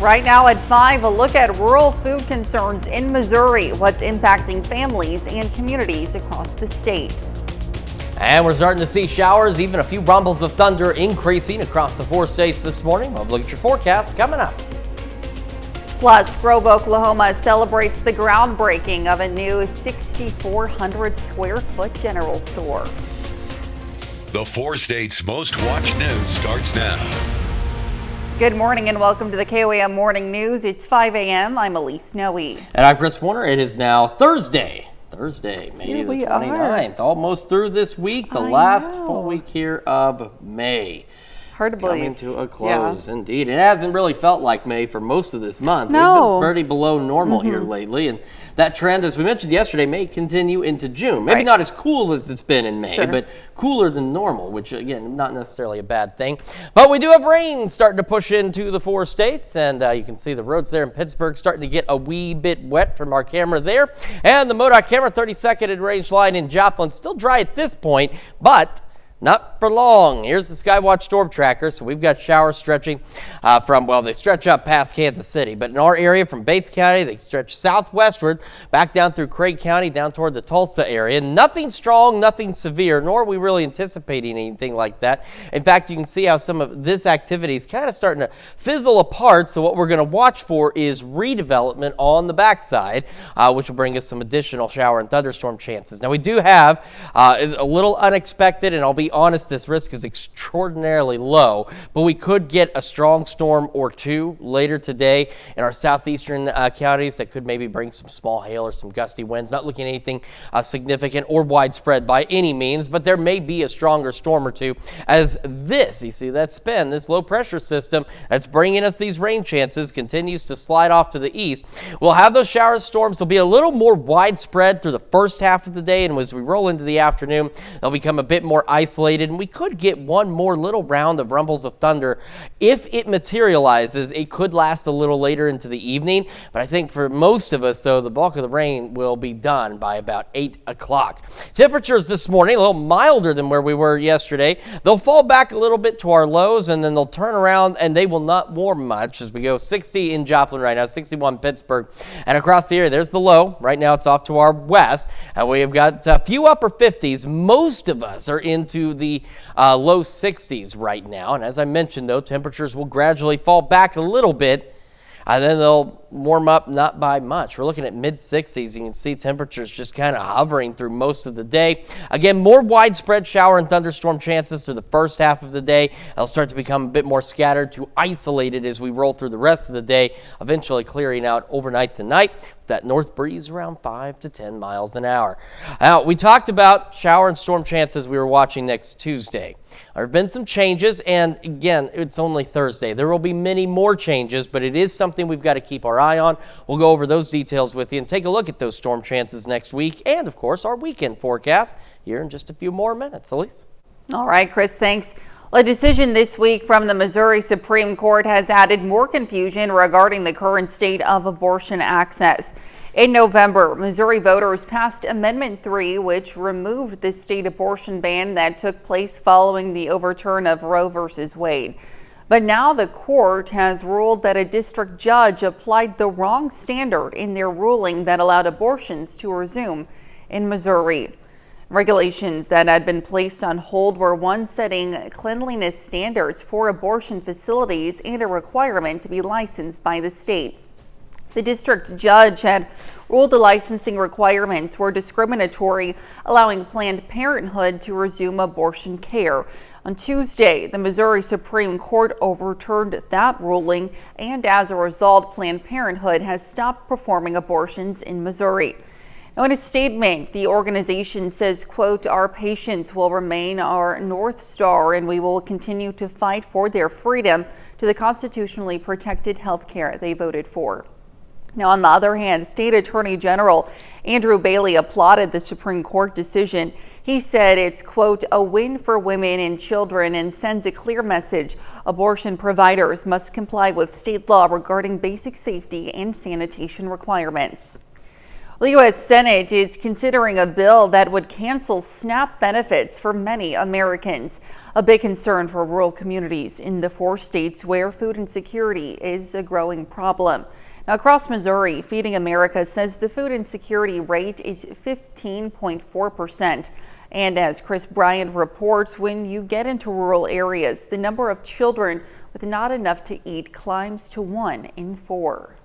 Right now at 5, a look at rural food concerns in Missouri, what's impacting families and communities across the state. And we're starting to see showers, even a few rumbles of thunder increasing across the 4 states this morning. We'll look at your forecast coming up. Plus, Grove, Oklahoma celebrates the groundbreaking of a new 6,400 square foot general store. The 4 states' most watched news starts now. Good morning and welcome to the KOAM Morning News. It's 5 a.m. I'm Elise Noe. And I'm Chris Warner. It is now Thursday, May the 29th. Almost through this week, the last full week here of May. Hard to believe. Coming to a close, indeed. It hasn't really felt like May for most of this month. No. We've been pretty below normal here lately, and that trend, as we mentioned yesterday, may continue into June. Maybe not as cool as it's been in May, but cooler than normal, which, again, not necessarily a bad thing. But we do have rain starting to push into the 4 states, and you can see the roads there in Pittsburgh starting to get a wee bit wet from our camera there. And the MoDOT camera 32nd and range line in Joplin still dry at this point, but not for long. Here's the Skywatch Storm Tracker. So we've got showers stretching they stretch up past Kansas City. But in our area from Bates County, they stretch southwestward, back down through Craig County, down toward the Tulsa area. Nothing strong, nothing severe, nor are we really anticipating anything like that. In fact, you can see how some of this activity is kind of starting to fizzle apart. So what we're going to watch for is redevelopment on the backside, which will bring us some additional shower and thunderstorm chances. Now, we do have a little unexpected, and I'll be honest, this risk is extraordinarily low, but we could get a strong storm or two later today in our southeastern counties that could maybe bring some small hail or some gusty winds. Not looking at anything significant or widespread by any means, but there may be a stronger storm or two as you see that spin, this low pressure system that's bringing us these rain chances continues to slide off to the east. We'll have those shower storms. They'll be a little more widespread through the first half of the day, and as we roll into the afternoon, they'll become a bit more isolated, and we could get one more little round of rumbles of thunder. If it materializes, it could last a little later into the evening, but I think for most of us, though, the bulk of the rain will be done by about 8 o'clock. Temperatures this morning a little milder than where we were yesterday. They'll fall back a little bit to our lows, and then they'll turn around, and they will not warm much as we go 60 in Joplin right now, 61 Pittsburgh, and across the area, there's the low. Right now, it's off to our west, and we've got a few upper 50s. Most of us are into the low 60s right now, and as I mentioned, though, temperatures will gradually fall back a little bit, and then they'll warm up not by much. We're looking at mid-60s. You can see temperatures just kind of hovering through most of the day. Again, more widespread shower and thunderstorm chances through the first half of the day. They'll start to become a bit more scattered to isolated as we roll through the rest of the day, eventually clearing out overnight tonight with that north breeze around 5 to 10 miles an hour. We talked about shower and storm chances we were watching next Tuesday. There have been some changes, and again, it's only Thursday. There will be many more changes, but it is something we've got to keep our eye on. We'll go over those details with you and take a look at those storm chances next week and, of course, our weekend forecast here in just a few more minutes. Elise? All right, Chris, thanks. A decision this week from the Missouri Supreme Court has added more confusion regarding the current state of abortion access. In November, Missouri voters passed Amendment 3, which removed the state abortion ban that took place following the overturn of Roe v. Wade. But now the court has ruled that a district judge applied the wrong standard in their ruling that allowed abortions to resume in Missouri. Regulations that had been placed on hold were one setting cleanliness standards for abortion facilities and a requirement to be licensed by the state. The district judge had ruled the licensing requirements were discriminatory, allowing Planned Parenthood to resume abortion care. On Tuesday, the Missouri Supreme Court overturned that ruling, and as a result, Planned Parenthood has stopped performing abortions in Missouri. Now, in a statement, the organization says, quote, "Our patients will remain our North Star, and we will continue to fight for their freedom to the constitutionally protected health care they voted for." Now, on the other hand, State Attorney General Andrew Bailey applauded the Supreme Court decision. He said it's, quote, "a win for women and children and sends a clear message. Abortion providers must comply with state law regarding basic safety and sanitation requirements." The U.S. Senate is considering a bill that would cancel SNAP benefits for many Americans, a big concern for rural communities in the 4 states where food insecurity is a growing problem. Now, across Missouri, Feeding America says the food insecurity rate is 15.4%. And as Chris Bryant reports, when you get into rural areas, the number of children with not enough to eat climbs to 1 in 4.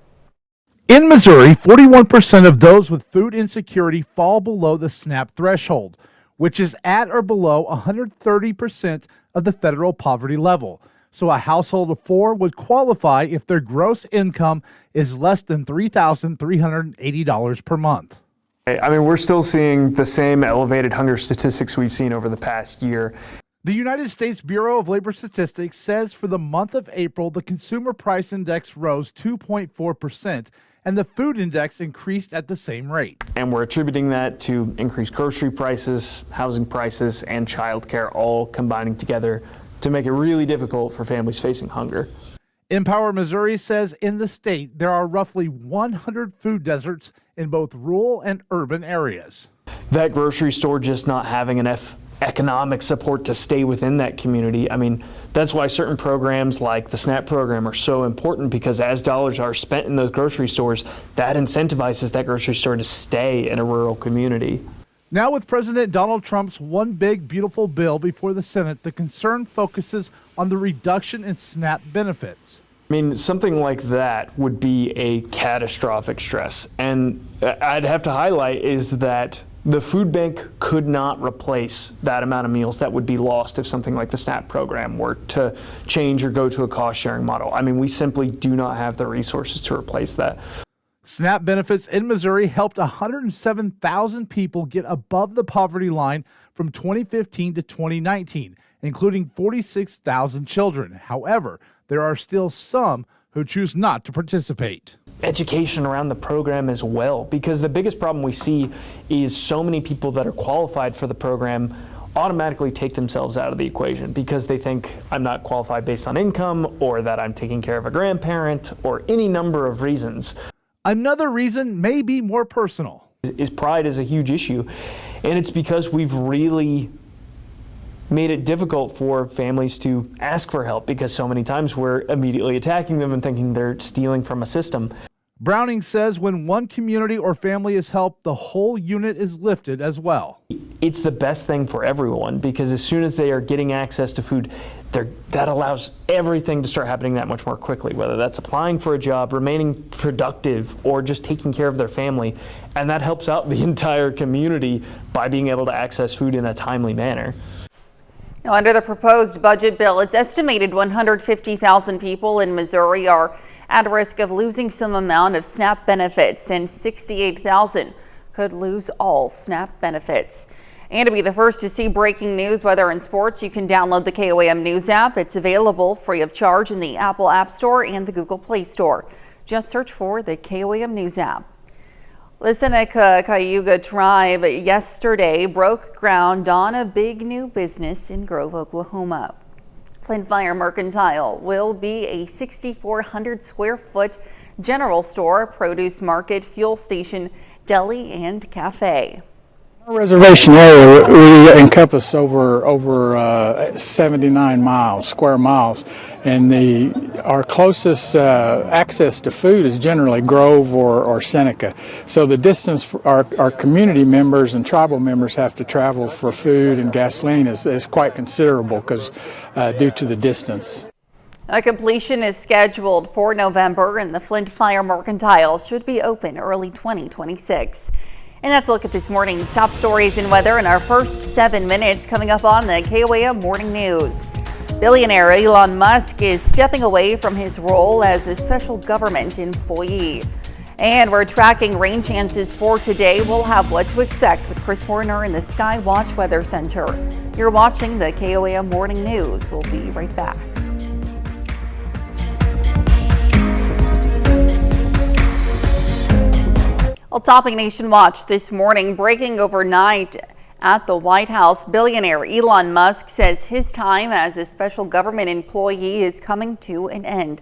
In Missouri, 41% of those with food insecurity fall below the SNAP threshold, which is at or below 130% of the federal poverty level. So a household of 4 would qualify if their gross income is less than $3,380 per month. I mean, we're still seeing the same elevated hunger statistics we've seen over the past year. The United States Bureau of Labor Statistics says for the month of April, the Consumer Price Index rose 2.4%, and the food index increased at the same rate. And we're attributing that to increased grocery prices, housing prices, and childcare all combining together to make it really difficult for families facing hunger. Empower Missouri says in the state there are roughly 100 food deserts in both rural and urban areas. That grocery store just not having enough economic support to stay within that community. I mean, that's why certain programs like the SNAP program are so important, because as dollars are spent in those grocery stores, that incentivizes that grocery store to stay in a rural community. Now with President Donald Trump's One Big Beautiful Bill before the Senate, the concern focuses on the reduction in SNAP benefits. I mean, something like that would be a catastrophic stress. And I'd have to highlight is that the food bank could not replace that amount of meals that would be lost if something like the SNAP program were to change or go to a cost-sharing model. I mean, we simply do not have the resources to replace that. SNAP benefits in Missouri helped 107,000 people get above the poverty line from 2015 to 2019, including 46,000 children. However, there are still some who choose not to participate. Education around the program as well, because the biggest problem we see is so many people that are qualified for the program automatically take themselves out of the equation because they think I'm not qualified based on income, or that I'm taking care of a grandparent, or any number of reasons. Another reason may be more personal. Pride is a huge issue, and it's because we've really made it difficult for families to ask for help, because so many times we're immediately attacking them and thinking they're stealing from a system. Browning says when one community or family is helped, the whole unit is lifted as well. It's the best thing for everyone, because as soon as they are getting access to food, that allows everything to start happening that much more quickly, whether that's applying for a job, remaining productive, or just taking care of their family. And that helps out the entire community by being able to access food in a timely manner. Now, under the proposed budget bill, it's estimated 150,000 people in Missouri are at risk of losing some amount of SNAP benefits, and 68,000 could lose all SNAP benefits. And to be the first to see breaking news, weather, and sports, you can download the KOAM News app. It's available free of charge in the Apple App Store and the Google Play Store. Just search for the KOAM News app. The Seneca Cayuga tribe yesterday broke ground on a big new business in Grove, Oklahoma. Flint Fire Mercantile will be a 6,400 square foot general store, produce market, fuel station, deli, and cafe. Our reservation area, we encompass over 79 square miles, and our closest access to food is generally Grove or Seneca. So the distance our community members and tribal members have to travel for food and gasoline is quite considerable because due to the distance. A completion is scheduled for November, and the Flint Fire Mercantile should be open early 2026. And that's a look at this morning's top stories and weather in our first 7 minutes, coming up on the KOAM Morning News. Billionaire Elon Musk is stepping away from his role as a special government employee. And we're tracking rain chances for today. We'll have what to expect with Chris Warner in the Skywatch Weather Center. You're watching the KOAM Morning News. We'll be right back. Well, topping Nation Watch this morning, breaking overnight at the White House, billionaire Elon Musk says his time as a special government employee is coming to an end.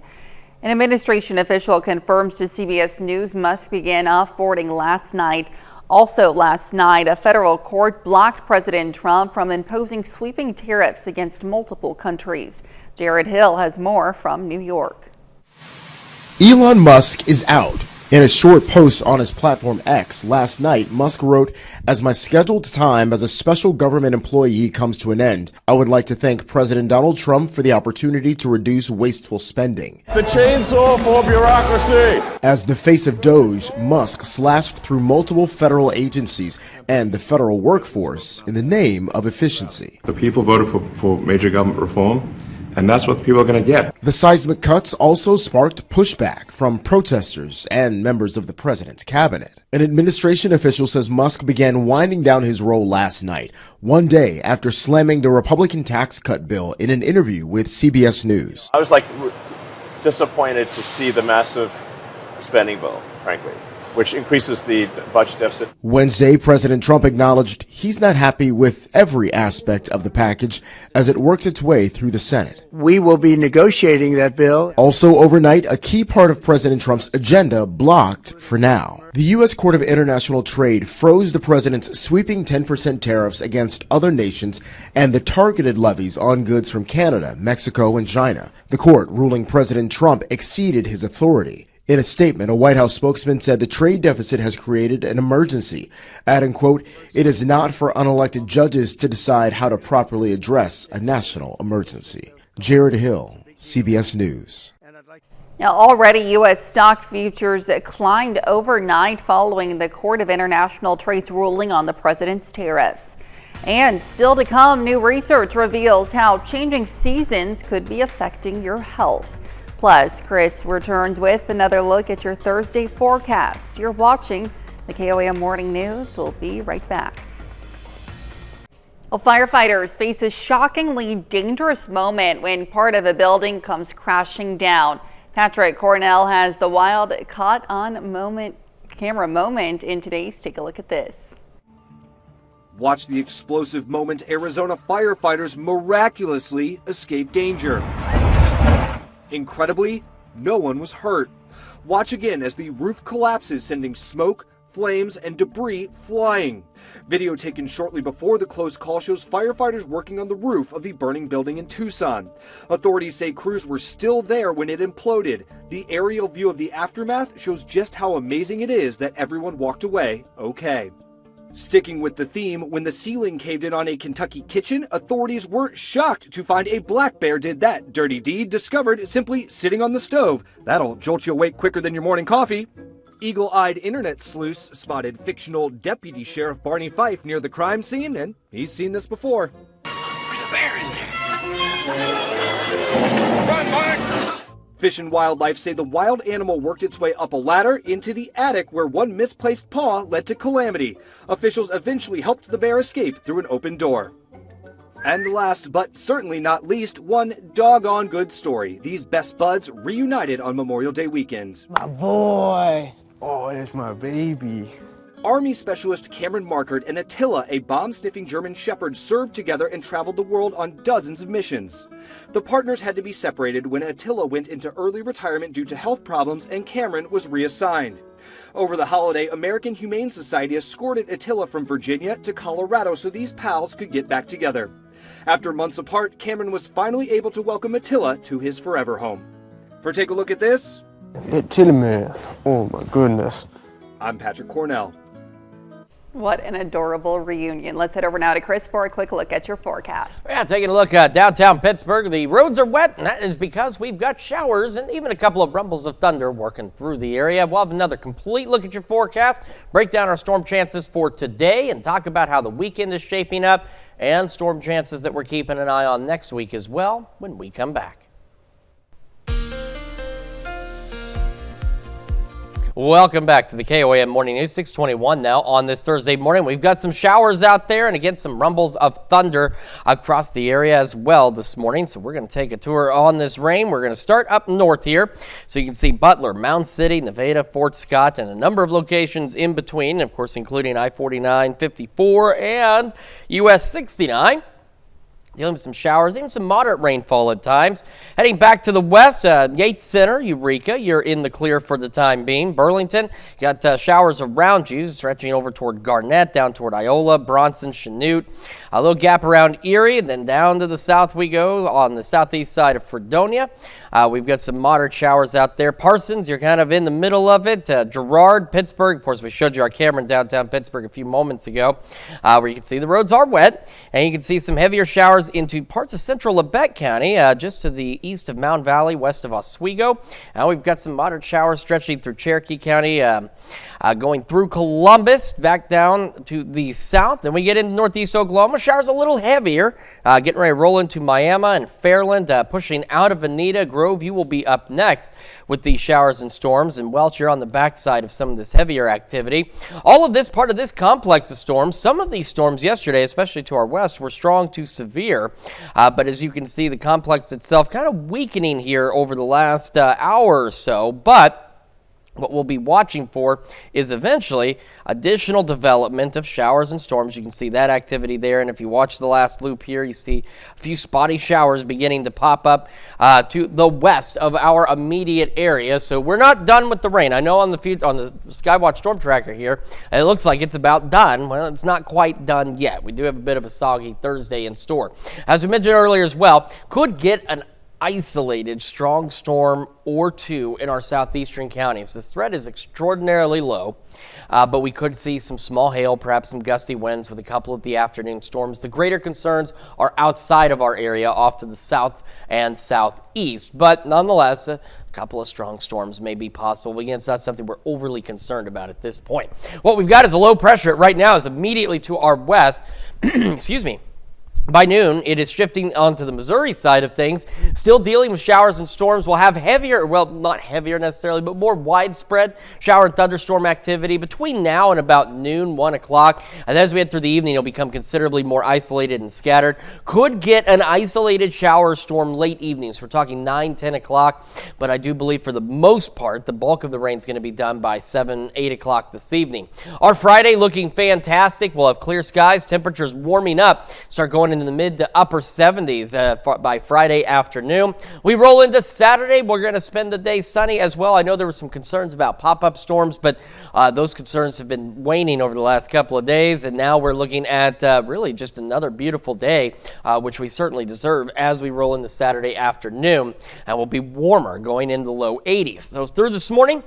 An administration official confirms to CBS News Musk began offboarding last night. Also last night, a federal court blocked President Trump from imposing sweeping tariffs against multiple countries. Jared Hill has more from New York. Elon Musk is out. In a short post on his platform X last night, Musk wrote, "As my scheduled time as a special government employee comes to an end, I would like to thank President Donald Trump for the opportunity to reduce wasteful spending." The chainsaw for bureaucracy. As the face of Doge, Musk slashed through multiple federal agencies and the federal workforce in the name of efficiency. The people voted for major government reform, and that's what people are going to get. The seismic cuts also sparked pushback from protesters and members of the president's cabinet. An administration official says Musk began winding down his role last night, one day after slamming the Republican tax cut bill in an interview with CBS News. I was disappointed to see the massive spending bill, frankly, which increases the budget deficit. Wednesday, President Trump acknowledged he's not happy with every aspect of the package as it works its way through the Senate. We will be negotiating that bill. Also overnight, a key part of President Trump's agenda blocked for now. The U.S. Court of International Trade froze the president's sweeping 10% tariffs against other nations and the targeted levies on goods from Canada, Mexico, and China. The court ruling President Trump exceeded his authority. In a statement, a White House spokesman said the trade deficit has created an emergency, adding, quote, "It is not for unelected judges to decide how to properly address a national emergency." Jared Hill, CBS News. Now, already U.S. stock futures climbed overnight following the Court of International Trade's ruling on the president's tariffs. And still to come, new research reveals how changing seasons could be affecting your health. Plus, Chris returns with another look at your Thursday forecast. You're watching the KOAM Morning News. We'll be right back. Well, firefighters face a shockingly dangerous moment when part of a building comes crashing down. Patrick Cornell has the wild camera moment in today's Take a Look at This. Watch the explosive moment Arizona firefighters miraculously escape danger. Incredibly, no one was hurt. Watch again as the roof collapses, sending smoke, flames, and debris flying. Video taken shortly before the close call shows firefighters working on the roof of the burning building in Tucson. Authorities say crews were still there when it imploded. The aerial view of the aftermath shows just how amazing it is that everyone walked away okay. Sticking with the theme, when the ceiling caved in on a Kentucky kitchen, authorities were shocked to find a black bear did that dirty deed, discovered simply sitting on the stove. That'll jolt you awake quicker than your morning coffee. Eagle-eyed internet sleuths spotted fictional Deputy Sheriff Barney Fife near the crime scene, and he's seen this before. There's a bear in there. Run, Mark! Fish and Wildlife say the wild animal worked its way up a ladder into the attic where one misplaced paw led to calamity. Officials eventually helped the bear escape through an open door. And last but certainly not least, one doggone good story. These best buds reunited on Memorial Day weekend. My boy. Oh, it's my baby. Army Specialist Cameron Markert and Attila, a bomb-sniffing German shepherd, served together and traveled the world on dozens of missions. The partners had to be separated when Attila went into early retirement due to health problems and Cameron was reassigned. Over the holiday, American Humane Society escorted Attila from Virginia to Colorado so these pals could get back together. After months apart, Cameron was finally able to welcome Attila to his forever home. For Take a Look at This, Attila, man. Oh my goodness. I'm Patrick Cornell. What an adorable reunion. Let's head over now to Chris for a quick look at your forecast. Yeah, taking a look at downtown Pittsburgh. The roads are wet, and that is because we've got showers and even a couple of rumbles of thunder working through the area. We'll have another complete look at your forecast, break down our storm chances for today, and talk about how the weekend is shaping up and storm chances that we're keeping an eye on next week as well when we come back. Welcome back to the KOAM Morning News, 6:21 now on this Thursday morning. We've got some showers out there and again some rumbles of thunder across the area as well this morning. So we're going to take a tour on this rain. We're going to start up north here. So you can see Butler, Mound City, Nevada, Fort Scott, and a number of locations in between, of course, including I-49, 54, and US 69. Dealing with some showers, even some moderate rainfall at times. Heading back to the west, Yates Center, Eureka, you're in the clear for the time being. Burlington, got showers around you, stretching over toward Garnett, down toward Iola, Bronson, Chanute. A little gap around Erie, and then down to the south we go on the southeast side of Fredonia. We've got some moderate showers out there. Parsons, you're kind of in the middle of it. Girard, Pittsburgh, of course, we showed you our camera in downtown Pittsburgh a few moments ago, where you can see the roads are wet, and you can see some heavier showers into parts of central Labette County, just to the east of Mound Valley, west of Oswego. Now we've got some moderate showers stretching through Cherokee County, going through Columbus, back down to the south. Then we get into northeast Oklahoma. Showers a little heavier, getting ready to roll into Miami and Fairland, pushing out of Veneta. Grove, you will be up next with these showers and storms. And Welch, you're on the backside of some of this heavier activity. All of this part of this complex of storms. Some of these storms yesterday, especially to our west, were strong to severe. But as you can see, the complex itself kind of weakening here over the last hour or so. But what we'll be watching for is eventually additional development of showers and storms. You can see that activity there, and if you watch the last loop here, you see a few spotty showers beginning to pop up to the west of our immediate area. So we're not done with the rain. I know on the Skywatch Storm Tracker here, it looks like it's about done. Well, it's not quite done yet. We do have a bit of a soggy Thursday in store. As we mentioned earlier as well, could get an isolated strong storm or two in our southeastern counties. This threat is extraordinarily low, but we could see some small hail, perhaps some gusty winds with a couple of the afternoon storms. The greater concerns are outside of our area, off to the south and southeast, but nonetheless, a couple of strong storms may be possible. Again, it's not something we're overly concerned about at this point. What we've got is a low pressure right now is immediately to our west. Excuse me. By noon, it is shifting onto the Missouri side of things, still dealing with showers and storms. We'll have heavier, well, not heavier necessarily, but more widespread shower and thunderstorm activity between now and about noon, 1 o'clock. And as we head through the evening, it'll become considerably more isolated and scattered. Could get an isolated shower or storm late evenings. We're talking 9, 10 o'clock, but I do believe for the most part, the bulk of the rain is going to be done by 7, 8 o'clock this evening. Our Friday looking fantastic. We'll have clear skies, temperatures warming up, start going in the mid to upper 70s by Friday afternoon. We roll into Saturday. We're going to spend the day sunny as well. I know there were some concerns about pop-up storms, but those concerns have been waning over the last couple of days, and now we're looking at really just another beautiful day, which we certainly deserve as we roll into Saturday afternoon, and we'll be warmer going into the low 80s. So through this morning,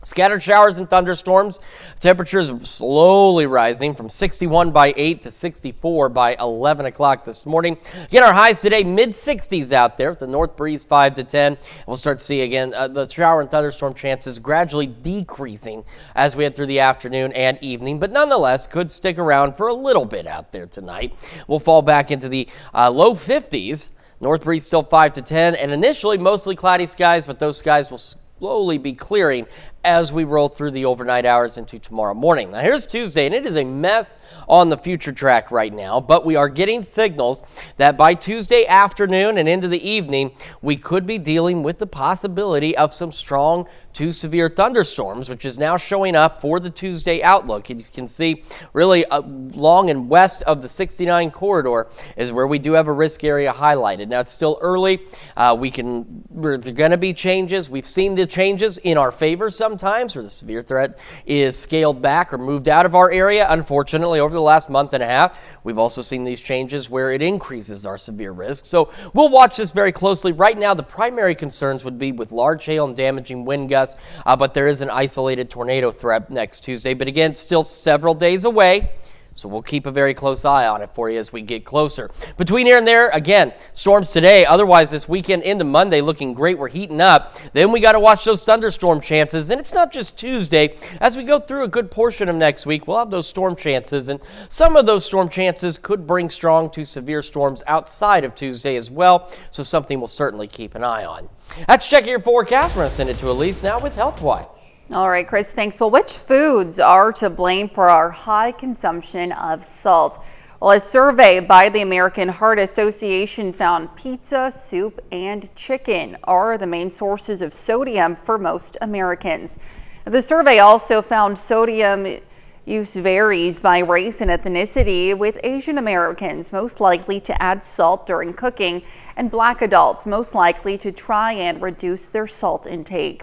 scattered showers and thunderstorms. Temperatures slowly rising from 61 by 8 to 64 by 11 o'clock this morning. Again, our highs today, mid-60s out there with the north breeze 5 to 10. We'll start to see again the shower and thunderstorm chances gradually decreasing as we head through the afternoon and evening, but nonetheless could stick around for a little bit out there tonight. We'll fall back into the low 50s. North breeze still 5 to 10, and initially mostly cloudy skies, but those skies will slowly be clearing as we roll through the overnight hours into tomorrow morning. Now here's Tuesday, and it is a mess on the future track right now, but we are getting signals that by Tuesday afternoon and into the evening, we could be dealing with the possibility of some strong to severe thunderstorms, which is now showing up for the Tuesday outlook. And you can see really long and west of the 69 corridor is where we do have a risk area highlighted. Now it's still early. There's going to be changes. We've seen the changes in our favor sometimes where the severe threat is scaled back or moved out of our area. Unfortunately, over the last month and a half, we've also seen these changes where it increases our severe risk. So we'll watch this very closely. Right now, the primary concerns would be with large hail and damaging wind gusts. But there is an isolated tornado threat next Tuesday. But again, still several days away. So we'll keep a very close eye on it for you as we get closer. Between here and there, again, storms today. Otherwise, this weekend into Monday looking great. We're heating up. Then we got to watch those thunderstorm chances. And it's not just Tuesday. As we go through a good portion of next week, we'll have those storm chances. And some of those storm chances could bring strong to severe storms outside of Tuesday as well. So something we'll certainly keep an eye on. Let's check your forecast. We're going to send it to Elise now with Health Watch. All right, Chris, thanks. Well, which foods are to blame for our high consumption of salt? Well, a survey by the American Heart Association found pizza, soup, and chicken are the main sources of sodium for most Americans. The survey also found sodium Use varies by race and ethnicity, with Asian Americans most likely to add salt during cooking and Black adults most likely to try and reduce their salt intake.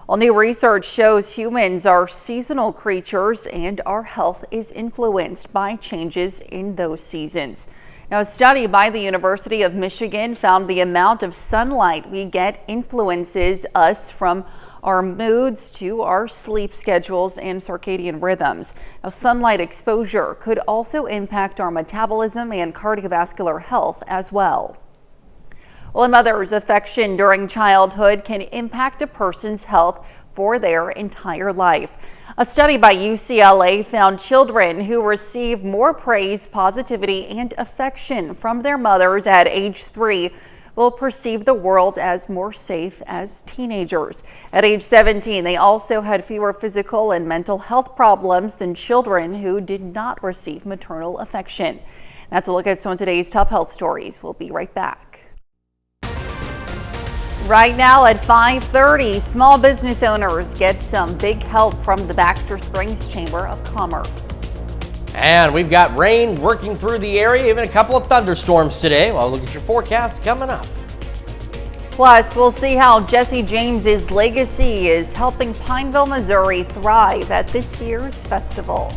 Well, new research shows humans are seasonal creatures and our health is influenced by changes in those seasons. Now, a study by the University of Michigan found the amount of sunlight we get influences us from our moods to our sleep schedules and circadian rhythms. Now, sunlight exposure could also impact our metabolism and cardiovascular health as well. Well, a mother's affection during childhood can impact a person's health for their entire life. A study by UCLA found children who receive more praise, positivity, and affection from their mothers at age 3 will perceive the world as more safe as teenagers. At age 17, they also had fewer physical and mental health problems than children who did not receive maternal affection. That's a look at some of today's top health stories. We'll be right back. Right now at 5:30, small business owners get some big help from the Baxter Springs Chamber of Commerce. And we've got rain working through the area, even a couple of thunderstorms today. Well, look at your forecast coming up. Plus, we'll see how Jesse James's legacy is helping Pineville, Missouri thrive at this year's festival.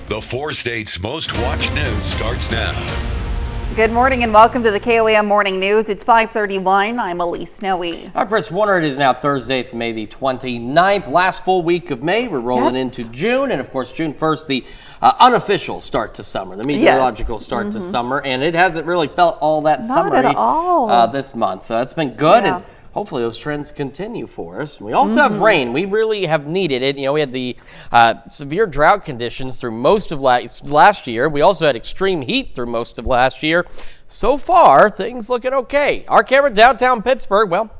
The 4 states' most watched news starts now. Good morning and welcome to the KOAM Morning News. It's 5:31. I'm Elise Snowe. I'm Chris Warner. It is now Thursday. It's May the 29th, last full week of May. We're rolling into June, and of course, June 1st, the unofficial start to summer, the meteorological start to summer, and it hasn't really felt all that summery this month. So that's been good, and hopefully those trends continue for us. We also have rain. We really have needed it. You know, we had the severe drought conditions through most of last year. We also had extreme heat through most of last year. So far, things looking okay. Our camera downtown Pittsburgh, well,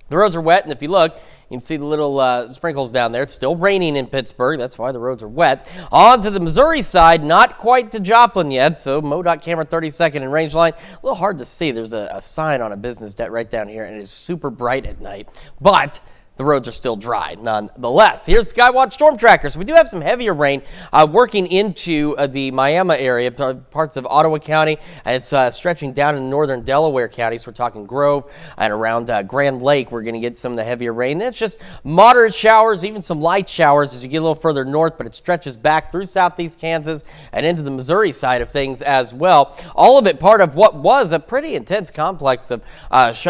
the roads are wet, and if you look, you can see the little sprinkles down there. It's still raining in Pittsburgh. That's why the roads are wet. On to the Missouri side, not quite to Joplin yet. So MoDOT camera 32nd and range line. A little hard to see. There's a sign on a business deck right down here, and it is super bright at night. But the roads are still dry nonetheless. Here's Skywatch Storm Tracker. So we do have some heavier rain working into the Miami area, parts of Ottawa County. It's stretching down in northern Delaware County. So we're talking Grove and around Grand Lake. We're going to get some of the heavier rain. It's just moderate showers, even some light showers as you get a little further north, but it stretches back through southeast Kansas and into the Missouri side of things as well. All of it part of what was a pretty intense complex of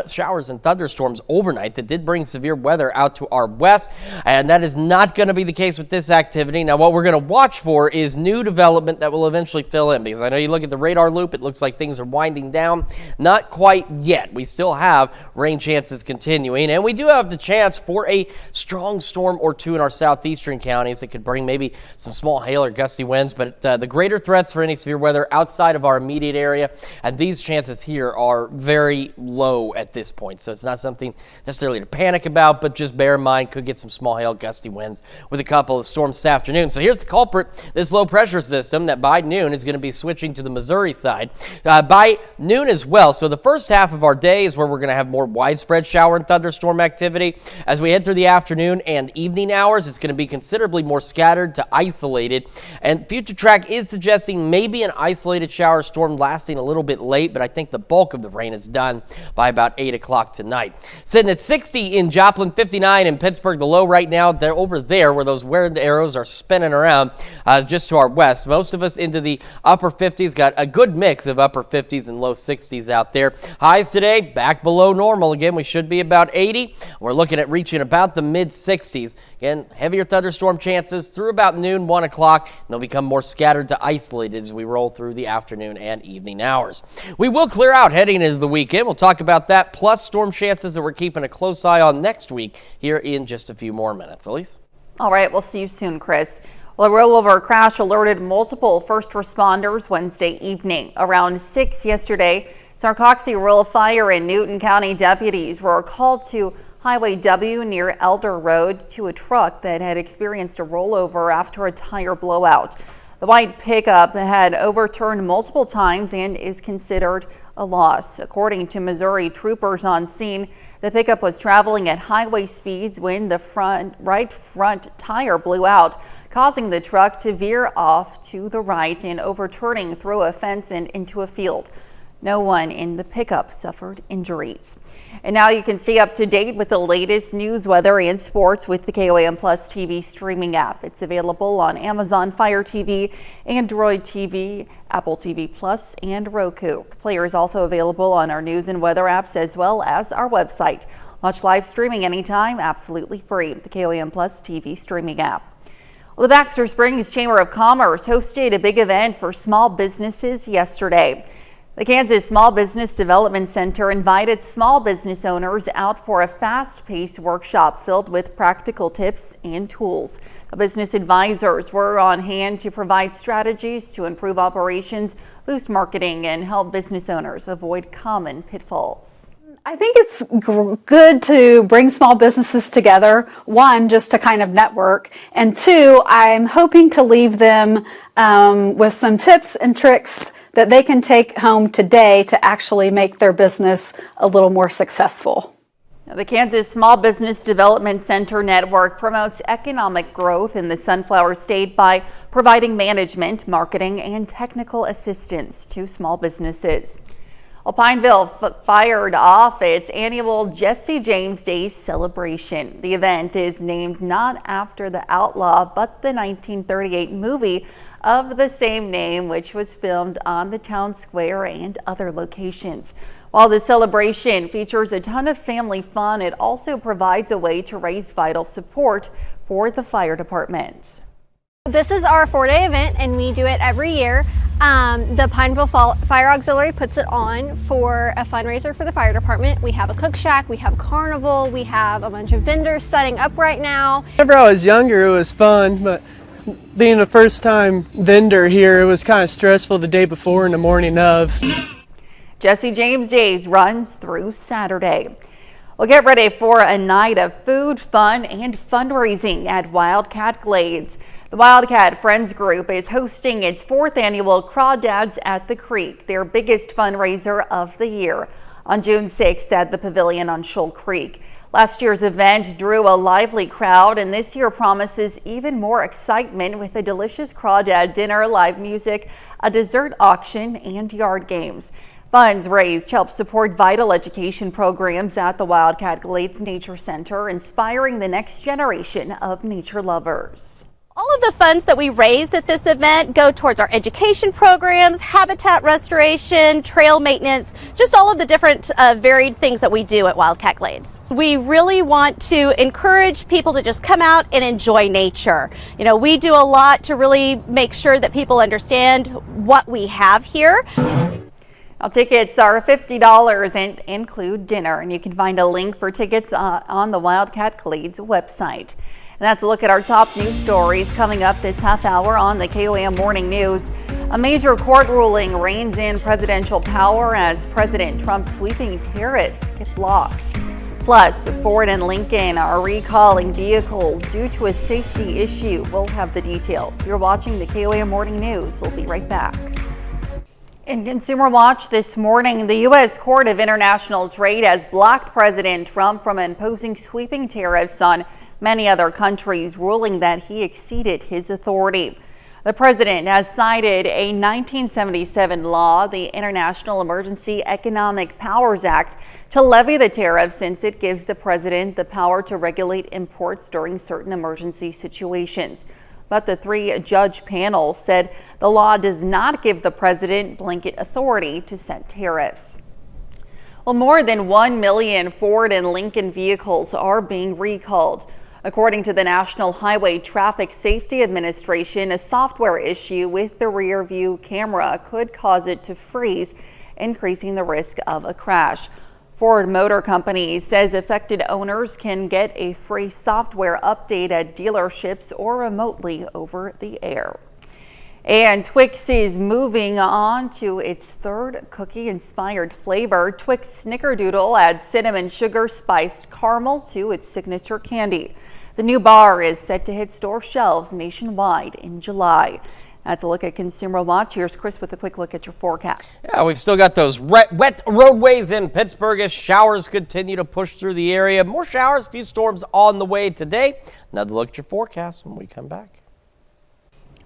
showers and thunderstorms overnight that did bring severe weather out to our west, and that is not going to be the case with this activity. Now, what we're going to watch for is new development that will eventually fill in, because I know you look at the radar loop, it looks like things are winding down. Not quite yet. We still have rain chances continuing, and we do have the chance for a strong storm or two in our southeastern counties that could bring maybe some small hail or gusty winds, but the greater threats for any severe weather outside of our immediate area, and these chances here are very low at this point, so it's not something necessarily to panic about, but just bear in mind, could get some small hail, gusty winds with a couple of storms this afternoon. So here's the culprit, this low pressure system that by noon is going to be switching to the Missouri side. By noon as well, so the first half of our day is where we're going to have more widespread shower and thunderstorm activity. As we head through the afternoon and evening hours, it's going to be considerably more scattered to isolated. And Future Track is suggesting maybe an isolated shower storm lasting a little bit late, but I think the bulk of the rain is done by about 8 o'clock tonight. Sitting at 60 in Joplin, 59 in Pittsburgh, the low right now, they're over there where those wind arrows are spinning around just to our west. Most of us into the upper 50s, got a good mix of upper 50s and low 60s out there. Highs today, back below normal again. We should be about 80. We're looking at reaching about the mid 60s. Again, heavier thunderstorm chances through about noon, 1 o'clock, and they'll become more scattered to isolated as we roll through the afternoon and evening hours. We will clear out heading into the weekend. We'll talk about that, plus storm chances that we're keeping a close eye on next week here in just a few more minutes. Elise? All right, we'll see you soon, Chris. Well, a rollover crash alerted multiple first responders Wednesday evening. Around 6 yesterday, Sarcoxy Rural Fire and Newton County deputies were called to Highway W near Elder Road to a truck that had experienced a rollover after a tire blowout. The white pickup had overturned multiple times and is considered a loss. According to Missouri troopers on scene, The pickup was traveling at highway speeds when the right front tire blew out, causing the truck to veer off to the right and overturning through a fence and into a field. No one in the pickup suffered injuries. And now you can stay up to date with the latest news, weather, and sports with the KOAM Plus TV streaming app. It's available on Amazon Fire TV, Android TV, Apple TV Plus, and Roku. The player is also available on our news and weather apps as well as our website. Watch live streaming anytime, absolutely free. The KOAM Plus TV streaming app. Well, the Baxter Springs Chamber of Commerce hosted a big event for small businesses yesterday. The Kansas Small Business Development Center invited small business owners out for a fast-paced workshop filled with practical tips and tools. The business advisors were on hand to provide strategies to improve operations, boost marketing, and help business owners avoid common pitfalls. I think it's good to bring small businesses together. One, just to kind of network, and two, I'm hoping to leave them with some tips and tricks that they can take home today to actually make their business a little more successful. The Kansas Small Business Development Center Network promotes economic growth in the Sunflower State by providing management, marketing, and technical assistance to small businesses. Well, Pineville fired off its annual Jesse James Day celebration. The event is named not after the outlaw, but the 1938 movie of the same name, which was filmed on the town square and other locations. While the celebration features a ton of family fun, it also provides a way to raise vital support for the fire department. This is our 4-day event and we do it every year. The Pineville Fire Auxiliary puts it on for a fundraiser for the fire department. We have a cook shack, we have carnival, we have a bunch of vendors setting up right now. Whenever I was younger, it was fun, but being a first-time vendor here, it was kind of stressful the day before and the morning of. Jesse James Days runs through Saturday. Well, get ready for a night of food, fun, and fundraising at Wildcat Glades. The Wildcat Friends Group is hosting its 4th annual Crawdads at the Creek, their biggest fundraiser of the year, on June 6th at the Pavilion on Shoal Creek. Last year's event drew a lively crowd, and this year promises even more excitement with a delicious crawdad dinner, live music, a dessert auction, and yard games. Funds raised help support vital education programs at the Wildcat Glades Nature Center, inspiring the next generation of nature lovers. All of the funds that we raise at this event go towards our education programs, habitat restoration, trail maintenance, just all of the different varied things that we do at Wildcat Glades. We really want to encourage people to just come out and enjoy nature. You know, we do a lot to really make sure that people understand what we have here. Now, tickets are $50 and include dinner, and you can find a link for tickets on the Wildcat Glades website. And that's a look at our top news stories coming up this half hour on the KOAM Morning News. A major court ruling reins in presidential power as President Trump's sweeping tariffs get blocked. Plus, Ford and Lincoln are recalling vehicles due to a safety issue. We'll have the details. You're watching the KOAM Morning News. We'll be right back. In Consumer Watch this morning, the U.S. Court of International Trade has blocked President Trump from imposing sweeping tariffs on many other countries, ruling that he exceeded his authority. The president has cited a 1977 law, the International Emergency Economic Powers Act, to levy the tariff since it gives the president the power to regulate imports during certain emergency situations. But the 3-judge panel said the law does not give the president blanket authority to set tariffs. Well, more than 1 million Ford and Lincoln vehicles are being recalled. According to the National Highway Traffic Safety Administration, a software issue with the rear view camera could cause it to freeze, increasing the risk of a crash. Ford Motor Company says affected owners can get a free software update at dealerships or remotely over the air. And Twix is moving on to its 3rd cookie-inspired flavor. Twix Snickerdoodle adds cinnamon sugar spiced caramel to its signature candy. The new bar is set to hit store shelves nationwide in July. That's a look at Consumer Watch. Here's Chris with a quick look at your forecast. Yeah, we've still got those wet roadways in Pittsburgh as showers continue to push through the area. More showers, a few storms on the way today. Another look at your forecast when we come back.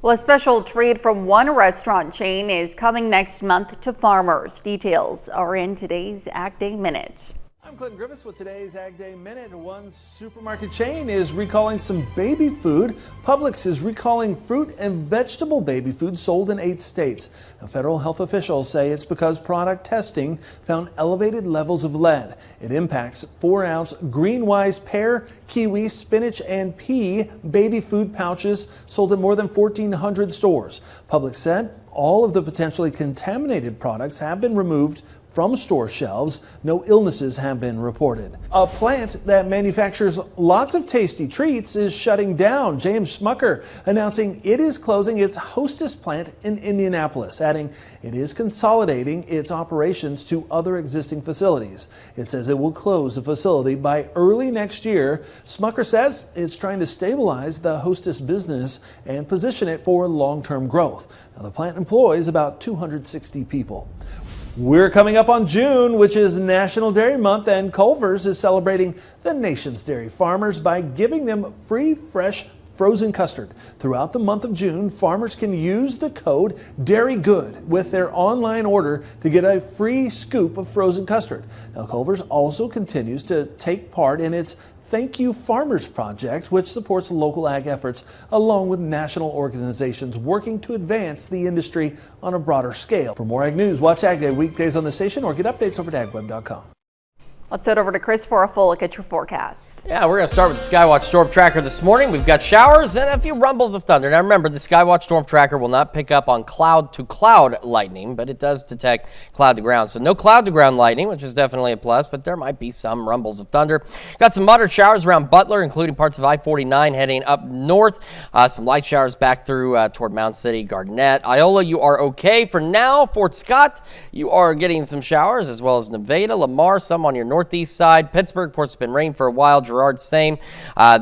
Well, a special treat from one restaurant chain is coming next month to farmers. Details are in today's Ag Day Minute. I'm Clinton Griffiths with today's Ag Day Minute. One supermarket chain is recalling some baby food. Publix is recalling fruit and vegetable baby food sold in 8 states. Now, federal health officials say it's because product testing found elevated levels of lead. It impacts 4-ounce Greenwise pear, kiwi, spinach, and pea baby food pouches sold at more than 1,400 stores. Publix said all of the potentially contaminated products have been removed from store shelves. No illnesses have been reported. A plant that manufactures lots of tasty treats is shutting down. James Smucker announcing it is closing its Hostess plant in Indianapolis, adding it is consolidating its operations to other existing facilities. It says it will close the facility by early next year. Smucker says it's trying to stabilize the Hostess business and position it for long-term growth. Now, the plant employs about 260 people. We're coming up on June, which is National Dairy Month, and Culver's is celebrating the nation's dairy farmers by giving them free, fresh, frozen custard. Throughout the month of June, farmers can use the code DairyGood with their online order to get a free scoop of frozen custard. Now, Culver's also continues to take part in its Thank You Farmers Project, which supports local ag efforts along with national organizations working to advance the industry on a broader scale. For more ag news, watch Ag Day weekdays on the station or get updates over at agweb.com. Let's head over to Chris for a full look at your forecast. Yeah, we're going to start with the Skywatch Storm Tracker this morning. We've got showers and a few rumbles of thunder. Now remember, the Skywatch Storm Tracker will not pick up on cloud-to-cloud lightning, but it does detect cloud-to-ground. So no cloud-to-ground lightning, which is definitely a plus, but there might be some rumbles of thunder. Got some moderate showers around Butler, including parts of I-49 heading up north. Some light showers back through toward Mound City, Gardnett. Iola, you are okay for now. Fort Scott, you are getting some showers, as well as Nevada, Lamar, some on your northeast side. Pittsburgh, of course, it's been raining for a while. Girard, same.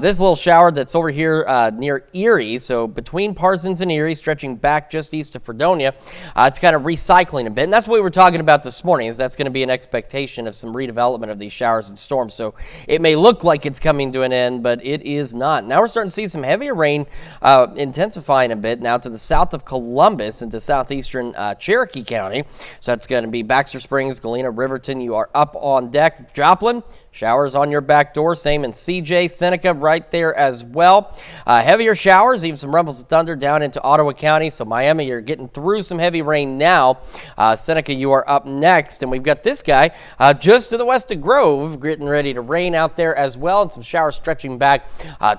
This little shower that's over here near Erie, so between Parsons and Erie, stretching back just east of Fredonia, it's kind of recycling a bit. And that's what we were talking about this morning, is that's going to be an expectation of some redevelopment of these showers and storms. So it may look like it's coming to an end, but it is not. Now we're starting to see some heavier rain intensifying a bit now to the south of Columbus into southeastern Cherokee County. So that's going to be Baxter Springs, Galena, Riverton. You are up on deck. Joplin, showers on your back door. Same in CJ, Seneca right there as well. Heavier showers, even some rumbles of thunder down into Ottawa County. So Miami, you're getting through some heavy rain now. Seneca, you are up next. And we've got this guy just to the west of Grove, getting ready to rain out there as well. And some showers stretching back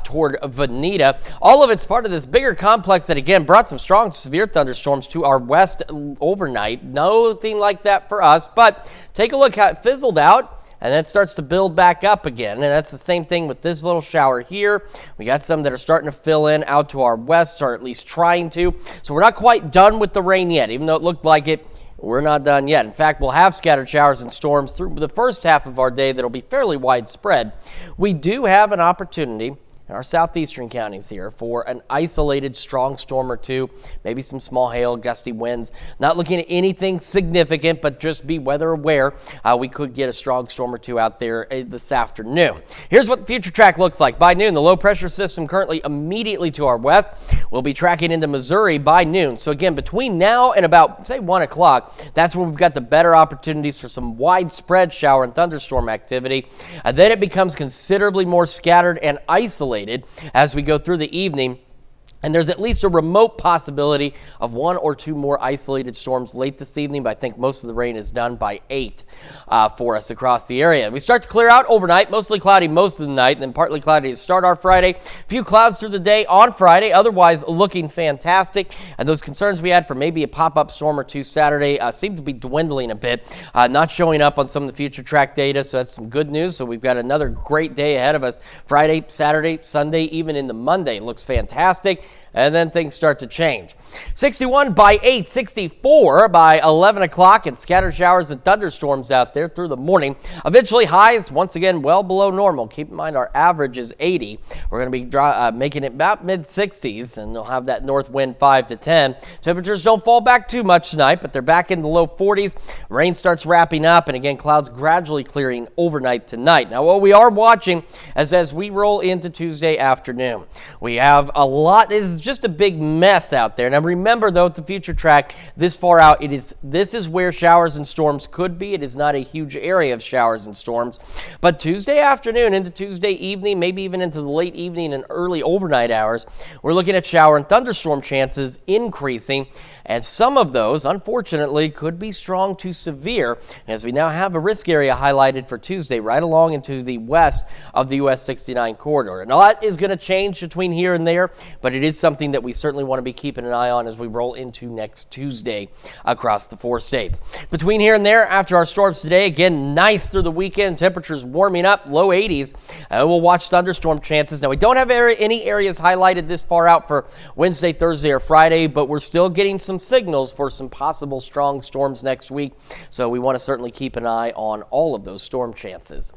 toward Veneta. All of it's part of this bigger complex that, again, brought some strong, severe thunderstorms to our west overnight. Nothing like that for us, but take a look how it fizzled out. And then it starts to build back up again. And that's the same thing with this little shower here. We got some that are starting to fill in out to our west, or at least trying to. So we're not quite done with the rain yet. Even though it looked like it, we're not done yet. In fact, we'll have scattered showers and storms through the first half of our day that'll be fairly widespread. We do have an opportunity in our southeastern counties here for an isolated strong storm or two, maybe some small hail, gusty winds. Not looking at anything significant, but just be weather aware. We could get a strong storm or two out there this afternoon. Here's what the future track looks like. By noon, the low pressure system currently immediately to our west will be tracking into Missouri by noon. So again, between now and about, say, 1 o'clock, that's when we've got the better opportunities for some widespread shower and thunderstorm activity. Then it becomes considerably more scattered and isolated as we go through the evening. And there's at least a remote possibility of 1 or 2 more isolated storms late this evening, but I think most of the rain is done by 8 for us across the area. We start to clear out overnight, mostly cloudy most of the night, and then partly cloudy to start our Friday. A few clouds through the day on Friday, otherwise looking fantastic. And those concerns we had for maybe a pop-up storm or two Saturday seem to be dwindling a bit, not showing up on some of the future track data, so that's some good news. So we've got another great day ahead of us. Friday, Saturday, Sunday, even into Monday looks fantastic. and then things start to change. 61 by 8, 64 by 11 o'clock, and scattered showers and thunderstorms out there through the morning. Eventually highs once again well below normal. Keep in mind our average is 80. We're going to be making it about mid-60s, and they'll have that north wind 5 to 10. Temperatures don't fall back too much tonight, but they're back in the low 40s. Rain starts wrapping up, and again clouds gradually clearing overnight tonight. Now what we are watching as we roll into Tuesday afternoon, we have a lot. It's just a big mess out there. Now remember though, at the future track this far out, this is where showers and storms could be. It is not a huge area of showers and storms, but Tuesday afternoon into Tuesday evening, maybe even into the late evening and early overnight hours, we're looking at shower and thunderstorm chances increasing, and some of those unfortunately could be strong to severe, as we now have a risk area highlighted for Tuesday right along into the west of the US 69 corridor. And a lot is going to change between here and there, but it is something that we certainly want to be keeping an eye on as we roll into next Tuesday across the 4 states. Between here and there, after our storms today, again nice through the weekend, temperatures warming up, low 80s. We'll watch thunderstorm chances. Now we don't have any areas highlighted this far out for Wednesday, Thursday, or Friday, but we're still getting some signals for some possible strong storms next week, so we want to certainly keep an eye on all of those storm chances.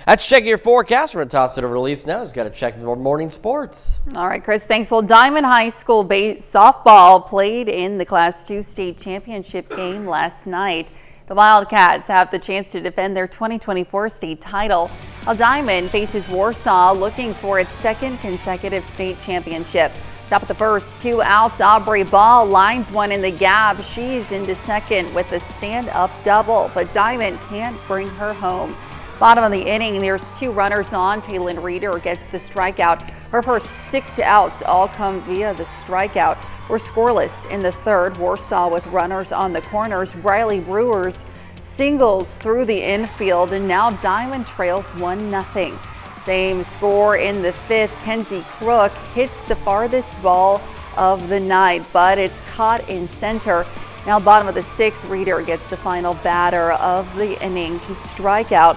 That's checking your forecast. We're going to toss it over to Lisa now. He's got to check the morning sports. All right, Chris, thanks. Well, Diamond High School softball played in the Class 2 state championship game last night. The Wildcats have the chance to defend their 2024 state title, while Diamond faces Warsaw looking for its second consecutive state championship. Top of the first, 2 outs, Aubrey Ball lines one in the gap. She's into second with a stand-up double, but Diamond can't bring her home. Bottom of the inning, there's 2 runners on. Taylin Reeder gets the strikeout. Her first 6 outs all come via the strikeout. We're scoreless in the third. Warsaw with runners on the corners. Riley Brewers singles through the infield, and now Diamond trails 1-0. Same score in the 5th. Kenzie Crook hits the farthest ball of the night, but it's caught in center. Now bottom of the 6th, Reeder gets the final batter of the inning to strike out.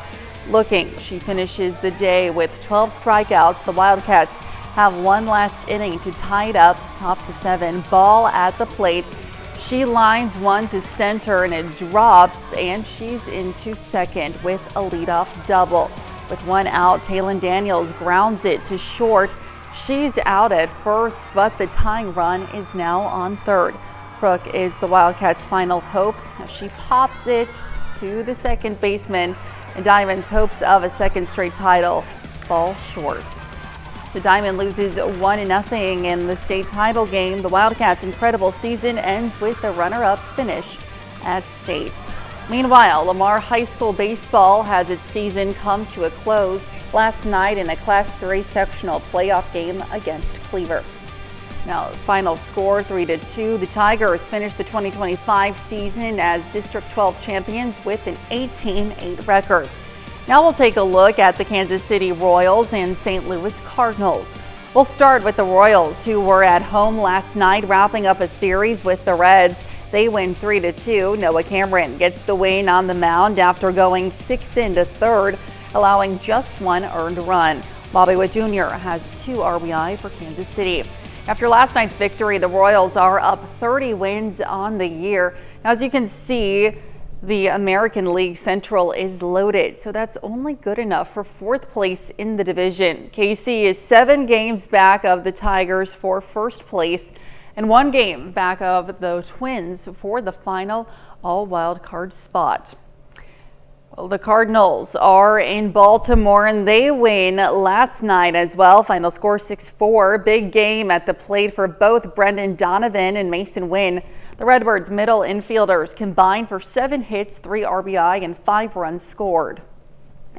Looking, she finishes the day with 12 strikeouts. The Wildcats have one last inning to tie it up. Top of the 7, Ball at the plate. She lines one to center and it drops, and she's into second with a leadoff double. With 1 out, Taylin Daniels grounds it to short. She's out at first, but the tying run is now on third. Crook is the Wildcats' final hope. Now she pops it to the second baseman, and Diamond's hopes of a second straight title fall short. So Diamond loses 1-0 in the state title game. The Wildcats' incredible season ends with a runner-up finish at state. Meanwhile, Lamar High School baseball has its season come to a close last night in a Class 3 sectional playoff game against Cleaver. Now, final score 3-2. The Tigers finished the 2025 season as District 12 champions with an 18-8 record. Now we'll take a look at the Kansas City Royals and St. Louis Cardinals. We'll start with the Royals, who were at home last night wrapping up a series with the Reds. They win 3-2. Noah Cameron gets the win on the mound after going 6 into third, allowing just 1 earned run. Bobby Witt Jr. has 2 RBI for Kansas City. After last night's victory, the Royals are up 30 wins on the year. Now, as you can see, the American League Central is loaded, so that's only good enough for 4th place in the division. KC is 7 games back of the Tigers for 1st place, and 1 game back of the Twins for the final all-wild card spot. Well, the Cardinals are in Baltimore, and they win last night as well. Final score 6-4. Big game at the plate for both Brendan Donovan and Mason Wynn. The Redbirds' middle infielders combined for 7 hits, 3 RBI, and 5 runs scored.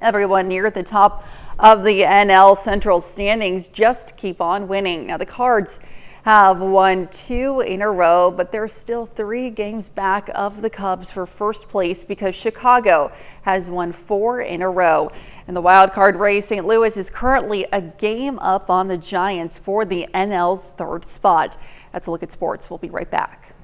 Everyone near the top of the NL Central standings just keep on winning. Now, the Cards have won 2 in a row, but they're still 3 games back of the Cubs for 1st place because Chicago has won 4 in a row. In the wild card race, St. Louis is currently a game up on the Giants for the NL's 3rd spot. That's a look at sports. We'll be right back.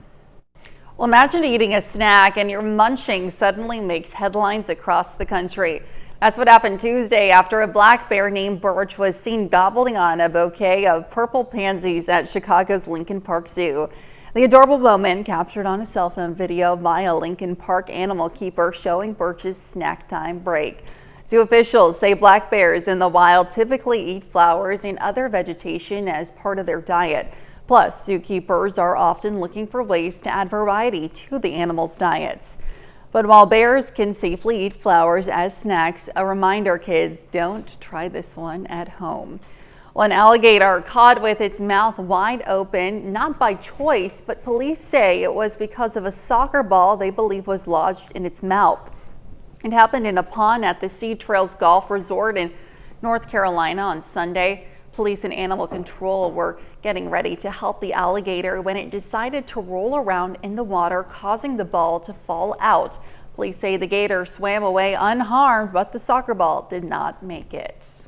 Well, imagine eating a snack and your munching suddenly makes headlines across the country. That's what happened Tuesday after a black bear named Birch was seen gobbling on a bouquet of purple pansies at Chicago's Lincoln Park Zoo. The adorable moment captured on a cell phone video by a Lincoln Park animal keeper showing Birch's snack time break. Zoo officials say black bears in the wild typically eat flowers and other vegetation as part of their diet. Plus, zookeepers are often looking for ways to add variety to the animals' diets. But while bears can safely eat flowers as snacks, a reminder, kids, don't try this one at home. Well, an alligator caught with its mouth wide open, not by choice, but police say it was because of a soccer ball they believe was lodged in its mouth. It happened in a pond at the Sea Trails Golf Resort in North Carolina on Sunday. Police and animal control were getting ready to help the alligator when it decided to roll around in the water, causing the ball to fall out. Police say the gator swam away unharmed, but the soccer ball did not make it.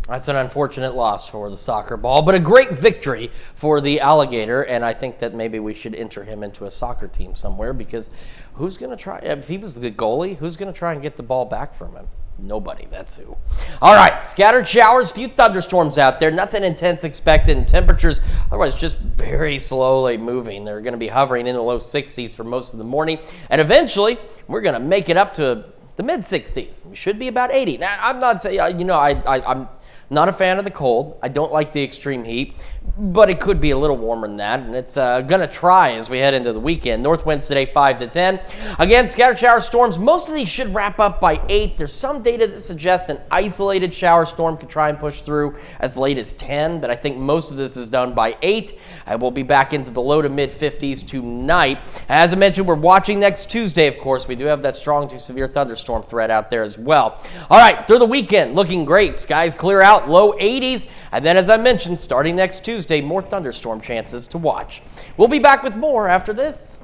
That's an unfortunate loss for the soccer ball, but a great victory for the alligator, and I think that maybe we should enter him into a soccer team somewhere, because who's going to try, if he was the goalie, who's going to try and get the ball back from him? Nobody, that's who. All right, scattered showers, few thunderstorms out there, nothing intense expected, and temperatures otherwise just very slowly moving. They're going to be hovering in the low 60s for most of the morning, and eventually we're going to make it up to the mid 60s. We should be about 80. Now, I'm not saying, I'm not a fan of the cold. I don't like the extreme heat, but it could be a little warmer than that, and it's going to try as we head into the weekend. North winds today 5 to 10. Again, scattered shower storms. Most of these should wrap up by 8. There's some data that suggests an isolated shower storm could try and push through as late as 10, but I think most of this is done by 8. I will be back into the low to mid 50s tonight. As I mentioned, we're watching next Tuesday, of course. We do have that strong to severe thunderstorm threat out there as well. All right, through the weekend, looking great. Skies clear out, low 80s, and then as I mentioned, starting next Tuesday, more thunderstorm chances to watch. We'll be back with more after this.